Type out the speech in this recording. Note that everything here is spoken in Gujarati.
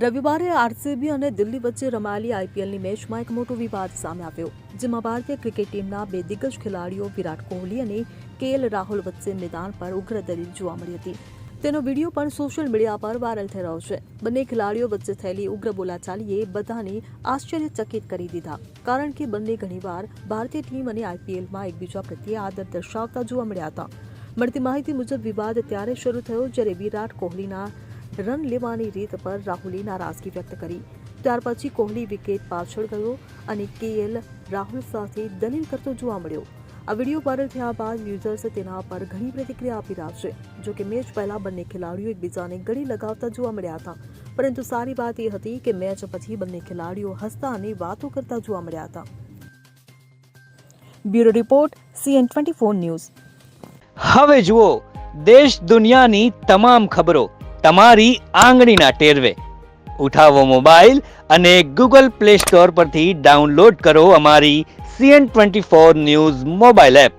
રવિવારે આરસીબી અને દિલ્હી વચ્ચે રમાયેલી આઈપીએલની મેચમાં એક મોટો વિવાદ સામે આવ્યો, જેમાં ભારતીય ક્રિકેટ ટીમના બે દિગ્ગજ ખેલાડીઓ વિરાટ કોહલી અને કેએલ રાહુલ વચ્ચે મેદાન પર ઉગ્ર દલીલ જોવા મળી હતી. તેનો વિડીયો પણ સોશિયલ મીડિયા પર વાયરલ થઈ રહ્યો છે. બંને ખેલાડીઓ વચ્ચે થયેલી ઉગ્ર બોલાચાલીએ બધાને આશ્ચર્યચકિત કરી દીધા, કારણ કે બંને ઘણીવાર ભારતીય ટીમ અને આઈપીએલમાં એકબીજા પ્રત્યે આદર દર્શાવતા જોવા મળ્યા હતા. મળતી માહિતી મુજબ વિવાદ ત્યારે શરૂ થયો જ્યારે વિરાટ કોહલીના રન લેવાની રીત પર રાહુલે નારાજગી વ્યક્ત કરી. ત્યાર પછી કોહલી વિકેટ પાછળ ગયો અને કેએલ રાહુલ સાથે દલીલ કરતો જોવા મળ્યો. આ વિડીયો વાયરલ થયા બાદ યુઝર્સ તેના પર ઘણી પ્રતિક્રિયા આપી રહ્યા છે. જો કે મેચ પહેલા બંને ખેલાડીઓ એકબીજાને ગળી લગાવતા જોવા મળ્યા હતા, પરંતુ સારી વાત એ હતી કે મેચ પછી બંને ખેલાડીઓ હસતા અને વાતો કરતા જોવા મળ્યા હતા. Bureau report CN24 news. હવે જુઓ દેશ દુનિયાની તમામ ખબરો તમારી આંગળીના ટેરવે. ઉઠાવો મોબાઈલ અને Google Play Store પરથી ડાઉનલોડ કરો અમારી CN24 ન્યૂઝ મોબાઈલ એપ.